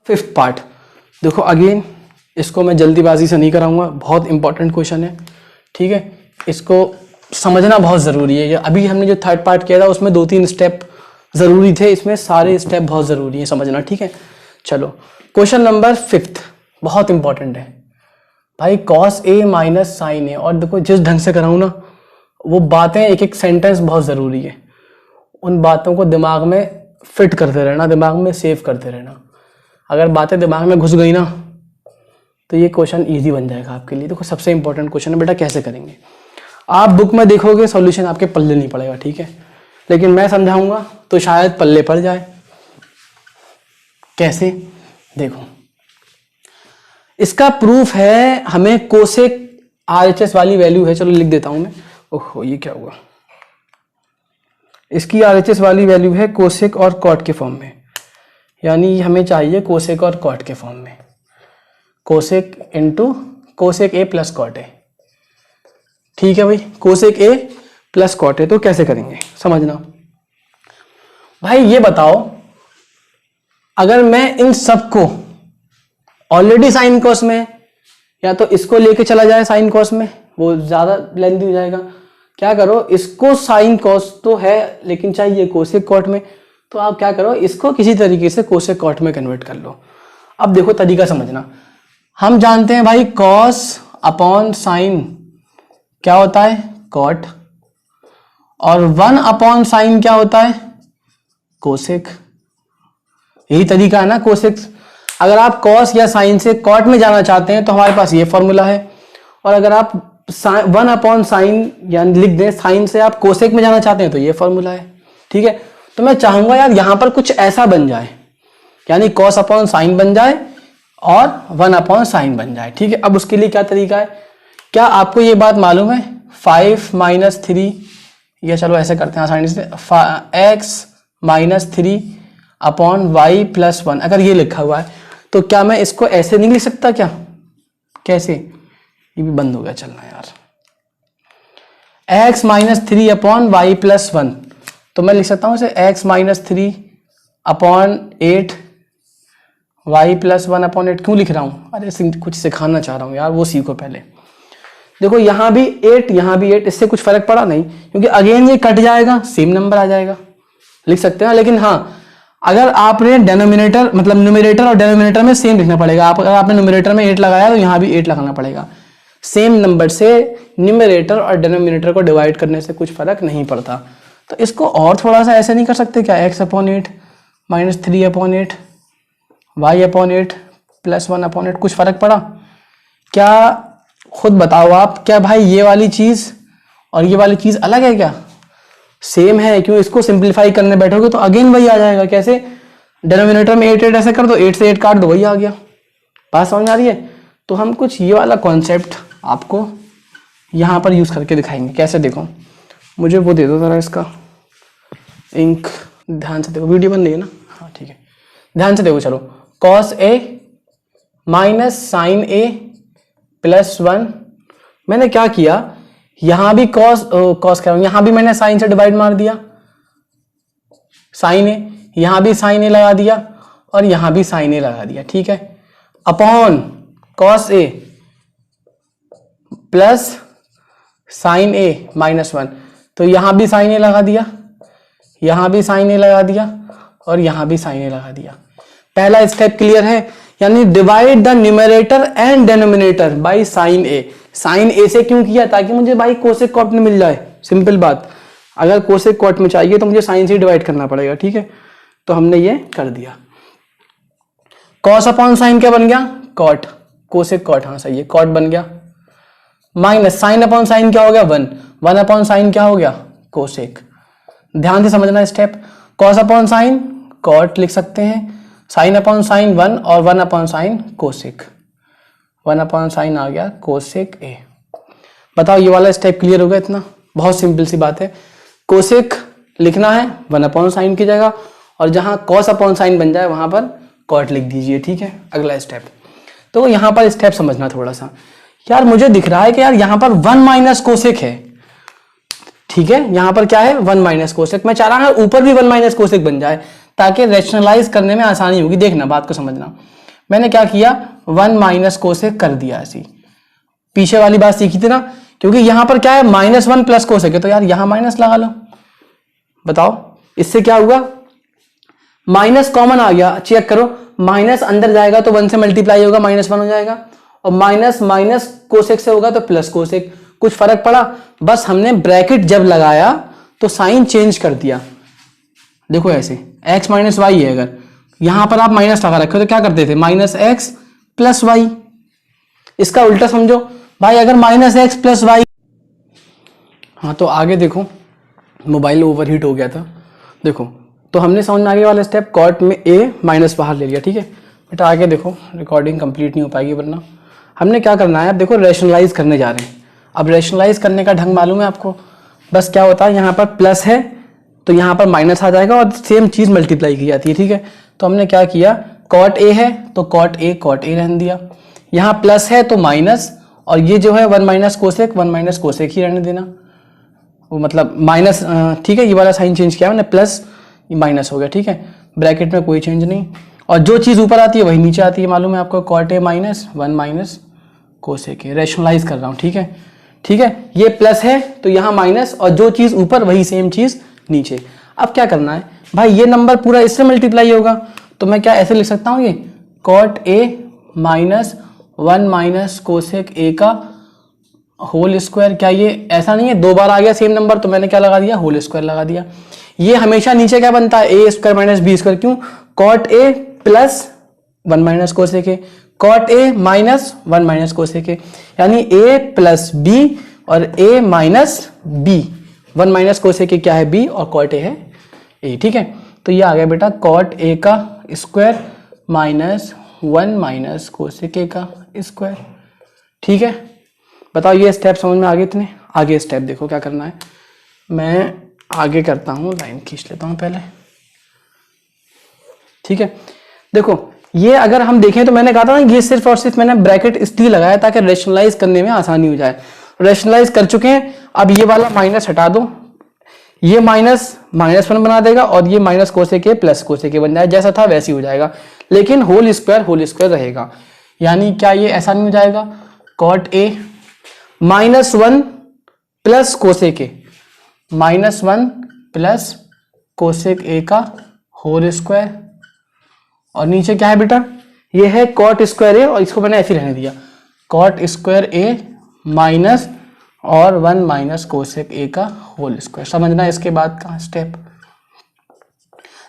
Fifth part देखो, again इसको मैं जल्दीबाजी से नहीं कराऊंगा, बहुत इंपॉर्टेंट क्वेश्चन है, ठीक है। इसको समझना बहुत ज़रूरी है। अभी हमने जो थर्ड पार्ट किया था उसमें 2-3 स्टेप ज़रूरी थे, इसमें सारे स्टेप बहुत ज़रूरी है समझना, ठीक है। चलो क्वेश्चन नंबर 5 बहुत इंपॉर्टेंट है भाई, कॉस ए माइनस साइन ए। और देखो जिस ढंग से कराऊँ ना, वो बातें एक एक सेंटेंस बहुत ज़रूरी है, उन बातों को दिमाग में फिट करते रहना, दिमाग में सेव करते रहना। अगर बातें दिमाग में घुस गई ना तो ये क्वेश्चन इजी बन जाएगा आपके लिए। देखो सबसे इंपॉर्टेंट क्वेश्चन है बेटा, कैसे करेंगे। आप बुक में देखोगे सॉल्यूशन आपके पल्ले नहीं पड़ेगा, ठीक है, लेकिन मैं समझाऊंगा तो शायद पल्ले पड़ जाए। कैसे, देखो इसका प्रूफ है हमें कोसेक आरएचएस वाली वैल्यू है, चलो लिख देता हूं मैं। ओहो ये क्या हुआ, इसकी आरएचएस वाली वैल्यू है कोसेक और कॉट के फॉर्म में, यानी हमें चाहिए कोसेक और कॉट के फॉर्म में, cosec into cosec A plus cot A, ठीक है भाई। Cosec A plus cot A, तो कैसे करेंगे समझना भाई। ये बताओ अगर मैं इन सबको ऑलरेडी साइन कॉस में, या तो इसको लेके चला जाए साइन कॉस में, वो ज्यादा लेंथी हो जाएगा। क्या करो, इसको साइन कॉस तो है लेकिन चाहिए कोसेक कॉट में, तो आप क्या करो, इसको किसी तरीके से कोसेक कॉट में कन्वर्ट कर लो। अब देखो तरीका समझना, हम जानते हैं भाई कॉस अपॉन साइन क्या होता है, कॉट, और 1 अपॉन साइन क्या होता है, कोसेक। यही तरीका है ना कोसेक। अगर आप कॉस या साइन से कॉट में जाना चाहते हैं तो हमारे पास ये फॉर्मूला है, और अगर आप 1 अपॉन साइन यानी लिख दें साइन से आप कोसेक में जाना चाहते हैं तो ये फॉर्मूला है, ठीक है। तो मैं चाहूंगा यार यहां पर कुछ ऐसा बन जाए, यानी कॉस अपॉन साइन बन जाए और 1 अपॉन साइन बन जाए, ठीक है। अब उसके लिए क्या तरीका है, क्या आपको ये बात मालूम है 5 माइनस 3, या चलो ऐसे करते हैं आसानी से, x minus 3 upon Y plus 1, अगर ये लिखा हुआ है तो क्या मैं इसको ऐसे नहीं लिख सकता क्या, कैसे, ये भी बंद हो गया चलना यार, x minus 3 upon Y plus 1, तो मैं लिख सकता हूं इसे x minus 3 upon 8 y plus 1 upon 8। क्यों लिख रहा हूं, अरे कुछ सिखाना चाह रहा हूं यार, वो सीखो पहले। देखो यहां भी 8 यहां भी 8, इससे कुछ फर्क पड़ा नहीं, क्योंकि अगेन ये कट जाएगा सेम नंबर आ जाएगा, लिख सकते हैं। लेकिन हाँ, अगर आपने डेनोमिनेटर मतलब न्यूमरेटर और डेनोमिनेटर में सेम लिखना पड़ेगा। अगर आपने न्यूमरेटर में 8 लगाया तो यहाँ भी 8 लगाना पड़ेगा। सेम नंबर से न्यूमरेटर और डेनोमिनेटर को डिवाइड करने से कुछ फर्क नहीं पड़ता। तो इसको और थोड़ा सा ऐसे नहीं कर सकते क्या, x upon 8 minus 3 upon 8 y upon 8 plus 1 upon 8, कुछ फर्क पड़ा क्या, खुद बताओ आप। क्या भाई ये वाली चीज और ये वाली चीज अलग है क्या, सेम है। क्यों, इसको सिंप्लीफाई करने बैठोगे तो अगेन वही आ जाएगा। कैसे, डेनोमिनेटर में 8 8 ऐसे कर दो, 8 से 8 काट दो, वही आ गया। बात समझ में आ रही है। तो हम कुछ ये वाला कॉन्सेप्ट आपको यहाँ पर यूज करके दिखाएंगे। कैसे, देखो मुझे वो दे दो जरा इसका इंक, ध्यान से देखो, वीडियो बन रही है ना, हाँ ठीक है, ध्यान से देखो। चलो, cos A minus sign A plus 1, मैंने क्या किया, यहां भी कॉस कह रहा हूं, यहां भी मैंने साइन से डिवाइड मार दिया, साइन ए, यहां भी साइन ए लगा दिया और यहां भी साइन ए लगा दिया, ठीक है। Upon cos A plus sign A minus 1, तो यहां भी साइन ए लगा दिया, यहां भी साइन ए लगा दिया और यहां भी साइन ए लगा दिया। पहला स्टेप क्लियर है, यानी divide the numerator and denominator by sine A. Sine A से क्यों किया, ताकि मुझे भाई कोसेक कॉट में मिल जाए, सिंपल बात। अगर कोसेक कॉट में चाहिए तो मुझे साइन से डिवाइड करना पड़ेगा, ठीक है। तो हमने ये कर दिया। कॉस अपॉन साइन क्या बन गया, कॉट, कोसेक कॉट, हाँ सही है, कॉट बन गया। माइनस साइन अपॉन साइन क्या हो गया, 1, 1 अपॉन साइन क्या हो गया, कोसेक। ध्यान से समझना step, cos upon sine cot लिख सकते हैं, साइन अपॉन साइन 1 और 1 upon sine cosec, 1 upon sine आ गया कोसेक ए। बताओ ये वाला स्टेप क्लियर हो गया इतना, बहुत सिंपल सी बात है। कोसेक लिखना है 1 अपॉन साइन की जगह, और जहां कॉस अपॉन साइन बन जाए वहां पर कॉट लिख दीजिए, ठीक है। अगला स्टेप, तो यहां पर स्टेप समझना थोड़ा सा। यार मुझे दिख रहा है कि यार यहां पर 1 माइनस कोसेक है, ठीक है, यहां पर क्या है 1 माइनस कोसेक। मैं चाह रहा हूं ऊपर भी 1 माइनस कोसेक बन जाए, ताकि रैशनलाइज करने में आसानी होगी। देखना, बात को समझना। मैंने क्या किया, 1 माइनस कोसेक कर दिया ऐसी, पीछे वाली बात सीखी थी ना, क्योंकि यहां पर क्या है -1 प्लस कोसेक है, तो यार यहां माइनस लगा लो। बताओ इससे क्या हुआ, माइनस कॉमन आ गया, चेक करो, माइनस अंदर जाएगा तो 1 से मल्टीप्लाई होगा, -1 हो जाएगा, और माइनस माइनस कोसेक से होगा तो प्लस कोसेक। कुछ फर्क पड़ा? बस हमने ब्रैकेट जब लगाया तो साइन चेंज कर दिया। देखो ऐसे x माइनस वाई है, अगर यहां पर आप माइनस लगा रखे हो तो क्या करते थे, -x प्लस वाई। इसका उल्टा समझो भाई, अगर -x प्लस वाई। हाँ तो आगे देखो, मोबाइल ओवरहीट हो गया था। देखो तो हमने समझ में आगे वाला स्टेप, कॉट में a माइनस बाहर ले लिया, ठीक है बेटा। आगे देखो, रिकॉर्डिंग कंप्लीट नहीं हो पाएगी वरना। हमने क्या करना है, अब देखो रैशनलाइज करने जा रहे हैं। अब रैशनलाइज करने का ढंग मालूम है आपको, बस क्या होता है, यहाँ पर प्लस है तो यहाँ पर माइनस आ जाएगा और सेम चीज मल्टीप्लाई की जाती है, ठीक है। तो हमने क्या किया, कॉट ए है तो कॉट ए रहने दिया, यहाँ प्लस है तो माइनस, और ये जो है 1 माइनस कोसेक ही रहने देना, वो मतलब माइनस, ठीक है। ये वाला साइन चेंज किया मैंने, प्लस माइनस हो गया, ठीक है। ब्रैकेट में कोई चेंज नहीं, और जो चीज ऊपर आती है वही नीचे आती है, मालूम है आपको, cot A minus 1 minus cosec A. Rationalise कर रहा हूँ, ठीक है, ठीक है। ये प्लस है तो यहाँ माइनस, और जो चीज ऊपर वही सेम चीज नीचे। अब क्या करना है भाई, ये नंबर पूरा इससे मल्टीप्लाई होगा, तो मैं क्या ऐसे लिख सकता हूँ, ये cot A minus 1 minus cosec A का होल स्क्वायर। क्या ये ऐसा नहीं है, 2 बार आ गया सेम नंबर, तो मैंने क्या लगा दिया, होल स्क्वायर लगा दिया। ये हमेशा नीचे क्या बनता है, A square minus B square. क्यों, cot A plus 1 minus cosec A, cot A minus 1 minus cosec A, यानी ए प्लस बी और A minus B. 1 minus cosec A क्या है, बी, और कॉट ए है ए, ठीक है। तो ये आ गया बेटा कॉट ए का square minus 1 minus cosec A का स्क्वायर, ठीक है। बताओ ये स्टेप समझ में आ गए इतने? आगे स्टेप देखो क्या करना है, मैं आगे करता हूँ, लाइन खींच लेता हूँ पहले, ठीक है। देखो ये अगर हम देखें तो मैंने कहा था ना, ये सिर्फ और सिर्फ मैंने ब्रैकेट इसलिए लगाया ताकि रैशनलाइज करने में आसानी हो जाए। रैशनलाइज कर चुके हैं, अब ये वाला माइनस हटा दो, ये -1 बना देगा, और ये minus cosec A plus cosec ए बन जाएगा, जैसा था वैसे ही हो जाएगा, लेकिन होल स्क्वायर रहेगा। यानी क्या ये ऐसा नहीं हो जाएगा, cot A -1 plus cosec A, -1 plus cosec A का होल स्क्वायर, और नीचे क्या है बेटा, ये है कॉट स्क्वायर ए, और इसको मैंने ऐसे रहने दिया, कॉट स्क्वायर ए माइनस और 1 माइनस कोसेक ए का होल स्क्वायर। समझना इसके बाद का स्टेप।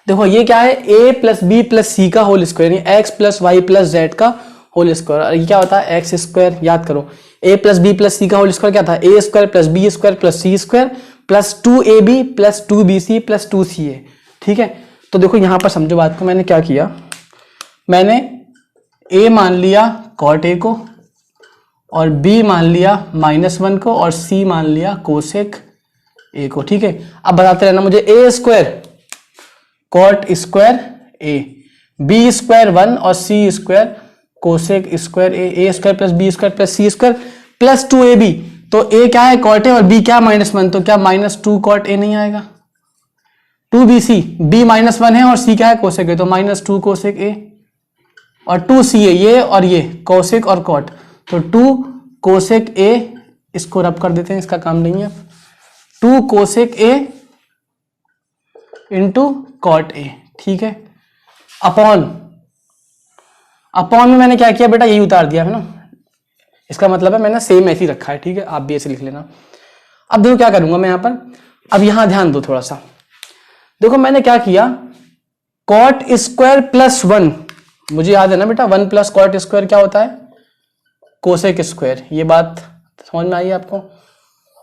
देखो ये क्या है, a plus B plus C का होल स्क्वायर, यानी X plus Y plus Z का होल स्क्वायर। और ये क्या होता है, एक्स स्क्वायर। याद करो, a plus B plus C का होल स्क्वायर क्या था, A square plus B square plus C square plus 2ab plus 2bc plus 2ca, ठीक है। तो देखो यहां पर समझो बात को, मैंने क्या किया, मैंने a मान लिया कॉट ए को, और b मान लिया -1 को, और c मान लिया कोसेक ए को, ठीक है। अब बताते रहना मुझे, a square cot square A, b square 1 और c square cosec square A square plus B square plus C square plus 2ab। तो a क्या है, कॉट ए, और b क्या -1, तो क्या -2 कॉट ए नहीं आएगा, 2bc, b -1 है और c क्या है, कोसेक ए, तो -2 कोसेक ए, और 2ca, ये और ये कोसेक और कॉट, तो 2 कोसेक ए, इसको रब कर देते हैं, इसका काम नहीं है, 2 cosec A into cot A, ठीक है। अपॉन में मैंने क्या किया बेटा, यही उतार दिया है ना, इसका मतलब है मैंने सेम ऐसे ही रखा है, ठीक है। आप भी ऐसे लिख लेना। अब देखो क्या करूंगा मैं यहाँ पर, अब यहां ध्यान दो थोड़ा सा। देखो मैंने क्या किया, कॉट स्क्वायर प्लस 1, मुझे याद है ना बेटा, 1 प्लस कॉट स्क्वायर क्या होता है, कोसेक स्क्वायर। ये बात समझ में आई आपको,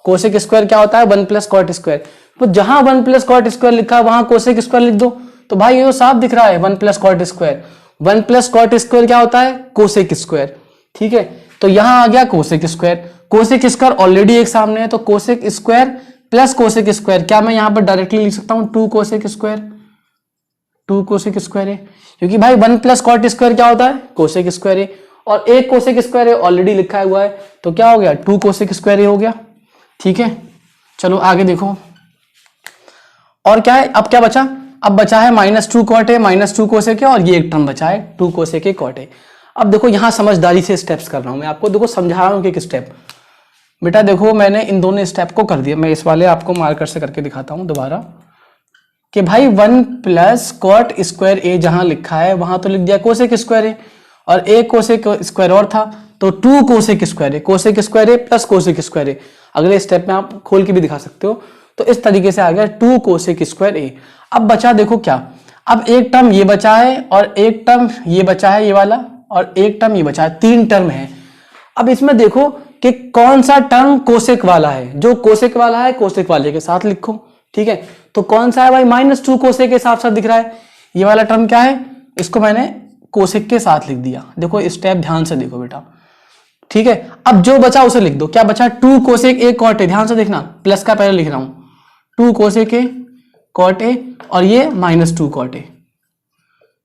कोसेक स्क्वायर क्या होता है, 1 प्लस कॉट स्क्वायर। तो जहां 1 प्लस कॉट स्क्वायर लिखा है वहां कोसेक स्क्वायर लिख दो, तो भाई ये तो साफ दिख रहा है 1 plus cot square. 1 plus cot square क्या होता है, कोसेक स्क्वायर, ठीक है। तो यहां आ गया cosec square, cosec square already एक सामने है, तो cosec square plus cosec square, क्या मैं यहां पर डायरेक्टली लिख सकता हूं 2 कोसेक स्क्वायर, 2 कोसेक स्क्वायर है, क्योंकि भाई 1 प्लस कॉट स्क्वायर क्या होता है, कोसेक स्क्वायर है, और एक कोसेक स्क्वायर है ऑलरेडी लिखा हुआ है, तो क्या हो गया 2 कोसेक स्क्वायर हो गया, ठीक है। चलो आगे देखो, और क्या है, अब क्या बचा, अब बचा है -2 कॉट ए -2 कोसेक ए, और ये एक टर्म बचा है 2 कोसेक ए कॉट ए। अब देखो यहाँ समझदारी से स्टेप्स कर रहा हूँ मैं आपको, देखो समझा रहा हूँ कि एक स्टेप। बेटा देखो मैंने इन दोनों स्टेप को कर दिया, मैं इस वाले आपको मार्कर से करके दिखाता हूँ दोबारा कि भाई 1 प्लस कॉट स्क्वायर ए जहां लिखा है वहां तो लिख दिया कोसेक स्क्वायर ए, और ए कोसेक स्क्वायर और था तो 2 कोसेक स्क्वायर ए, कोसेक स्क्वायर ए प्लस कोसेक स्क्वायर ए। अगले स्टेप में आप खोल के भी दिखा सकते हो। तो इस तरीके से आ गया 2 कोसेक स्क्वायर ए। अब बचा देखो क्या, अब एक टर्म ये बचा है और एक टर्म ये बचा है ये वाला, और एक टर्म ये बचा है, 3 टर्म है। अब इसमें देखो कि कौन सा टर्म कोसेक वाला है, जो कोसेक वाला है कोसेक वाले के साथ लिखो, ठीक है। तो कौन सा है भाई, -2 कोसेक के साथ दिख रहा है। ये वाला टर्म क्या है, इसको मैंने कोसेक के साथ लिख दिया। देखो स्टेप ध्यान से देखो बेटा, ठीक है। अब जो बचा उसे लिख दो, क्या बचा 2 कोसेक ए कॉट ए, ध्यान से देखना, प्लस का पहले लिख रहा हूं 2 कोसेक ए कॉट ए, और ये -2 कॉट ए।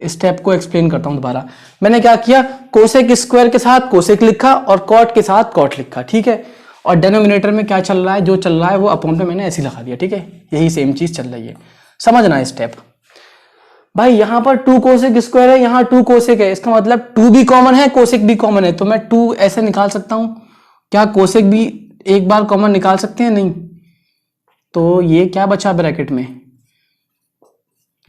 स्टेप को एक्सप्लेन करता हूं दोबारा। मैंने क्या किया, कोसेक स्क्वायर के साथ कोसेक लिखा और कॉट के साथ कॉट लिखा, ठीक है। और डेनोमिनेटर में क्या चल रहा है, जो चल रहा है वो अपॉन पे मैंने ऐसे लगा दिया, ठीक है। यही सेम चीज चल रही है, समझना स्टेप। भाई यहां पर 2 कोसेक स्क्वायर है, यहां 2 कोसेक है, इसका मतलब 2 भी कॉमन है कोसेक भी कॉमन है, तो मैं 2 ऐसे निकाल सकता हूं। क्या कोसेक भी एक बार कॉमन निकाल सकते हैं, नहीं। तो ये क्या बचा ब्रैकेट में,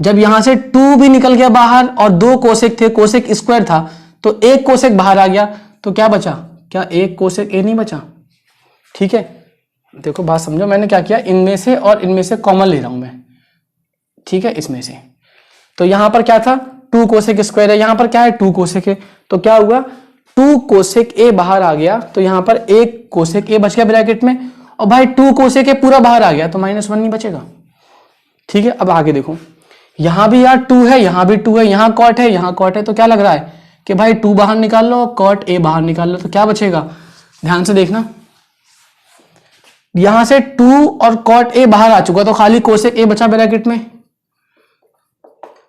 जब यहां से 2 भी निकल गया बाहर और 2 कोसेक थे, कोसेक स्क्वायर था, तो एक कोसेक बाहर आ गया, तो क्या बचा, क्या एक कोसेक ए नहीं बचा, ठीक है। देखो बात समझो, मैंने क्या किया, इनमें से और इनमें से कॉमन ले रहा हूं मैं, ठीक है, इसमें से। तो यहां पर क्या था, 2 कोसेक स्क्वायर है, यहां पर क्या है 2 कोसेक है, तो क्या हुआ 2 कोसेक ए बाहर आ गया, तो यहां पर एक कोसेक ए बच गया ब्रैकेट में, और भाई 2 कोसेक ए पूरा बाहर आ गया तो -1 नहीं बचेगा, ठीक है। अब आगे देखो, यहां भी यार 2 है, यहां भी 2 है, यहां कॉट है, यहां कॉट है, तो क्या लग रहा है कि भाई 2 बाहर निकाल लो, कॉट ए बाहर निकाल लो, तो क्या बचेगा, ध्यान से देखना, यहां से 2 और कॉट ए बाहर आ चुका तो खाली कोसेक ए बचा ब्रैकेट में,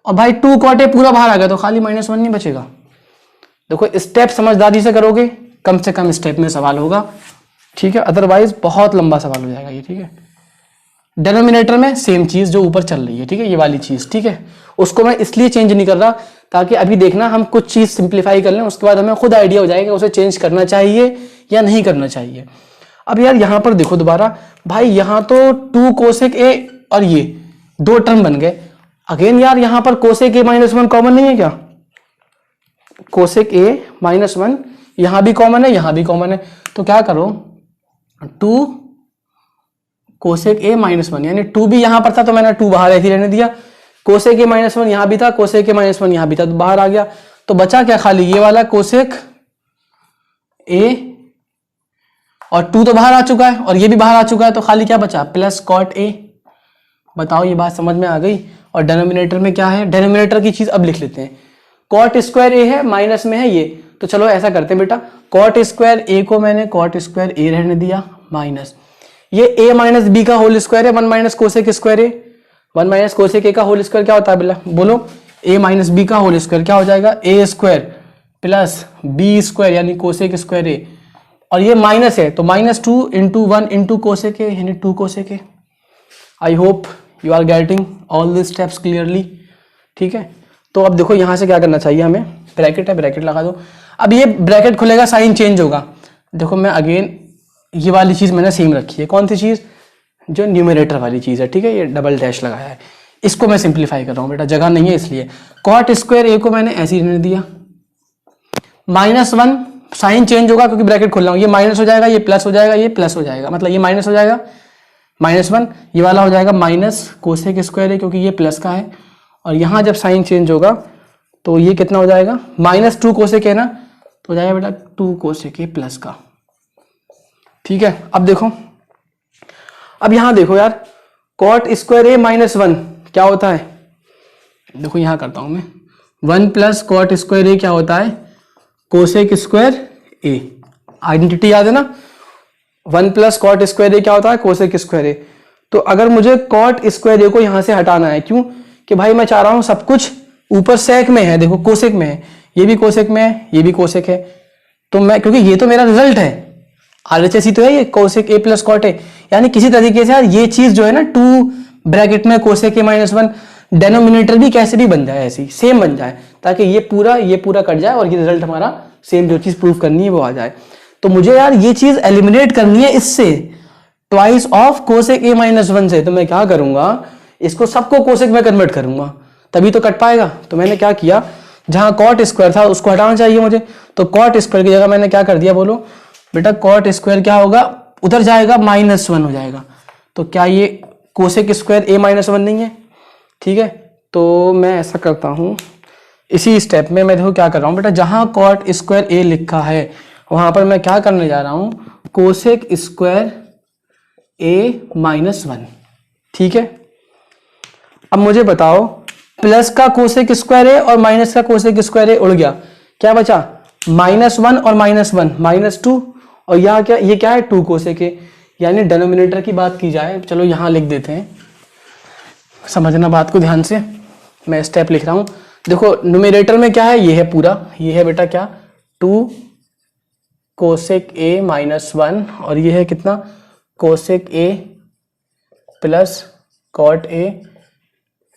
और भाई 2 कॉट ए पूरा बाहर आ गया तो खाली -1 नहीं बचेगा। देखो स्टेप समझदारी से करोगे, कम से कम स्टेप में सवाल होगा, ठीक है, अदरवाइज बहुत लंबा सवाल हो जाएगा ये, ठीक है। डेनोमिनेटर में सेम चीज जो ऊपर चल रही है, ठीक है, ये वाली चीज, ठीक है, उसको मैं इसलिए चेंज नहीं कर रहा ताकि अभी देखना हम कुछ चीज सिंप्लीफाई कर लें, उसके बाद हमें खुद आइडिया हो जाएगा उसे चेंज करना चाहिए या नहीं करना चाहिए। अब यार यहां पर देखो दोबारा, भाई यहां तो 2 कोसेक ए और ये 2 टर्म बन गए। अगेन यार यहां पर कोसेक ए -1 कॉमन नहीं है क्या, कोसेक ए -1 यहां भी कॉमन है, यहां भी कॉमन है, तो क्या करो 2 कोसेक ए -1, यानी 2 भी यहां पर था तो मैंने 2 बाहर ऐसे रहने दिया, कोसेक ए -1 यहां भी था, कोसेक ए -1 यहां भी था तो बाहर आ गया, तो बचा क्या खाली ये वाला कोसेक ए, और 2 तो बाहर आ चुका है और ये भी बाहर आ चुका है, तो खाली क्या बचा प्लस कॉट ए। बताओ ये बात समझ में आ गई। और डेनोमिनेटर में क्या है, डेनोमिनेटर की चीज अब लिख लेते हैं, कॉट स्क्वायर ए है, माइनस में है ये, तो चलो ऐसा करते हैं बेटा, कॉट स्क्वायर ए को मैंने कॉट स्क्वायर ए रहने दिया, माइनस ये a माइनस बी का होल स्क्वायर है, 1 minus cosec square A, 1 minus cosec A का होल स्क्वायर क्या होता है बेटा, बोलो, a माइनस बी का होल स्क्वायर क्या हो जाएगा, a square plus B square यानी कोसेक स्क्वायर ए, और ये माइनस है तो -2 इंटू 1 इंटू कोसेक ए यानी 2 cosec A. I hope you are getting all the steps clearly, ठीक है। तो अब देखो यहां से क्या करना चाहिए हमें, ब्रैकेट है, ब्रैकेट लगा दो। अब ये ब्रैकेट खुलेगा, साइन चेंज होगा। देखो मैं अगेन ये वाली चीज मैंने सेम रखी है, कौन सी चीज, जो न्यूमरेटर वाली चीज है, ठीक है, ये डबल डैश लगाया है, इसको मैं सिंप्लीफाई कर रहा हूं बेटा, जगह नहीं है इसलिए। कॉट स्क्वायर ए को मैंने ऐसे ही रहने दिया, -1 साइन चेंज होगा क्योंकि ब्रैकेट खोल रहा हूं, ये माइनस हो जाएगा, ये प्लस हो जाएगा, ये प्लस हो जाएगा, मतलब ये माइनस हो जाएगा -1, ये वाला हो जाएगा माइनस कोसेक स्क्वायर है क्योंकि ये प्लस का है, और यहां जब साइन चेंज होगा तो ये कितना हो जाएगा, -2 कोसेक है ना, तो हो जाएगा बेटा 2 कोसेक ए प्लस का, ठीक है। अब देखो, अब यहां देखो यार, कॉट स्क्वायर ए -1 क्या होता है, देखो यहां करता हूं मैं, 1 प्लस कॉट स्क्वायर ए क्या होता है, कोसेक स्क्वायर ए, आइडेंटिटी याद है ना, 1 प्लस कॉट स्क्वायर ए क्या होता है, कोसेक स्क्वायर ए। तो अगर मुझे कॉट स्क्वायर ए को यहां से हटाना है, क्यों कि भाई मैं चाह रहा हूं सब कुछ ऊपर सेक में है, देखो कोसेक में है, ये भी कोसेक में है, ये भी कोसेक है, तो मैं, क्योंकि ये तो मेरा रिजल्ट है, RHS ही तो है ये, cosec A plus cot A, यानी किसी तरीके से यार ये चीज जो है ना 2 ब्रैकेट में कोसेक ए -1, डेनोमिनेटर भी कैसे भी बन जाए, ऐसे ही सेम बन जाए, ताकि ये पूरा कट जाए और ये रिजल्ट हमारा सेम जो चीज प्रूव करनी है वो आ जाए। तो मुझे यार ये चीज एलिमिनेट करनी है इससे, twice of cosec a minus 1 से। तो मैं क्या करूंगा, इसको सबको कोसेक में कन्वर्ट करूंगा, तभी तो कट पाएगा। तो मैंने क्या किया, जहां कॉट स्क्वायर था उसको हटाना चाहिए मुझे, तो कॉट स्क्वायर की जगह मैंने क्या कर दिया, बोलो बेटा, कॉट स्क्वायर क्या होगा, उधर जाएगा -1 हो जाएगा। तो क्या ये कोसेक स्क्वायर a माइनस 1 नहीं है? ठीक है, तो मैं ऐसा करता हूं, इसी स्टेप में मैं देखो क्या कर रहा हूं बेटा, जहां कॉट स्क्वायर a लिखा है वहां पर मैं क्या करने जा रहा हूं, कोसेक स्क्वायर a माइनस 1। ठीक है, अब मुझे बताओ, प्लस का कोसेक स्क्वायर है और माइनस का कोसेक स्क्वायर है, उड़ गया, क्या बचा, -1 और -1 -2, और यहाँ क्या, ये क्या है 2 कोसेक है। यानी डेनोमिनेटर की बात की जाए, चलो यहाँ लिख देते हैं, समझना बात को ध्यान से, मैं स्टेप लिख रहा हूं। देखो न्यूमरेटर में क्या है, ये है पूरा, ये है बेटा क्या, 2 कोसेक a माइनस 1, और ये है कितना, cosec a plus cot a।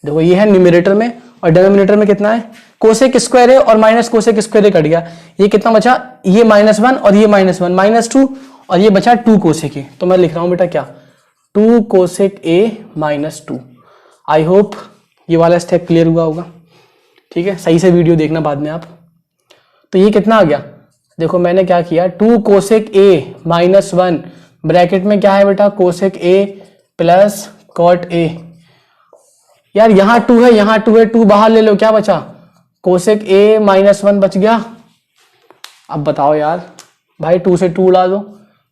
देखो ये है न्यूमरेटर में, और डिनोमिनेटर में कितना है, कोसेक स्क्वायर है और माइनस कोसेक स्क्वायर कट गया, ये कितना बचा, ये -1 और ये -1 -2, और ये बचा 2 कोसेक a। तो मैं लिख रहा हूं बेटा क्या, 2 cosec a minus 2। I hope ये वाला स्टेप क्लियर हुआ होगा। ठीक है, सही से वीडियो देखना बाद में आप। तो ये कितना आ गया, देखो मैंने क्या किया, 2 कोसेक a माइनस 1, ब्रैकेट में क्या है बेटा, cosec a plus cot a। यार यहाँ 2 है, यहाँ 2 है, 2 बाहर ले लो, क्या बचा, कोसेक a माइनस 1 बच गया। अब बताओ यार भाई, 2 से 2 उड़ा दो,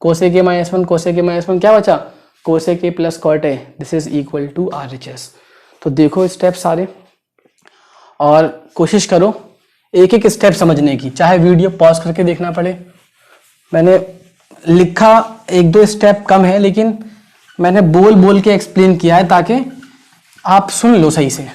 cosec a minus 1 cosec a minus 1, क्या बचा, cosec a plus cot a, this is equal to RHS। तो देखो स्टेप सारे, और कोशिश करो एक एक स्टेप समझने की, चाहे वीडियो पॉज करके देखना पड़े। मैंने लिखा 1-2 स्टेप कम है, लेकिन मैंने बोल बोल के एक्सप्लेन किया है ताकि आप सुन लो सही से।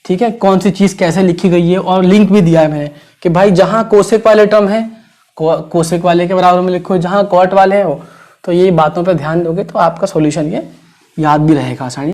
ठीक है, कौन सी चीज कैसे लिखी गई है, और लिंक भी दिया है मैंने कि भाई जहां कोसेक वाले टर्म है कोसेक वाले के बराबर में लिखो, जहां कॉट वाले हैं वो, तो ये बातों पर ध्यान दोगे तो आपका सॉल्यूशन ये याद भी रहेगा आसानी।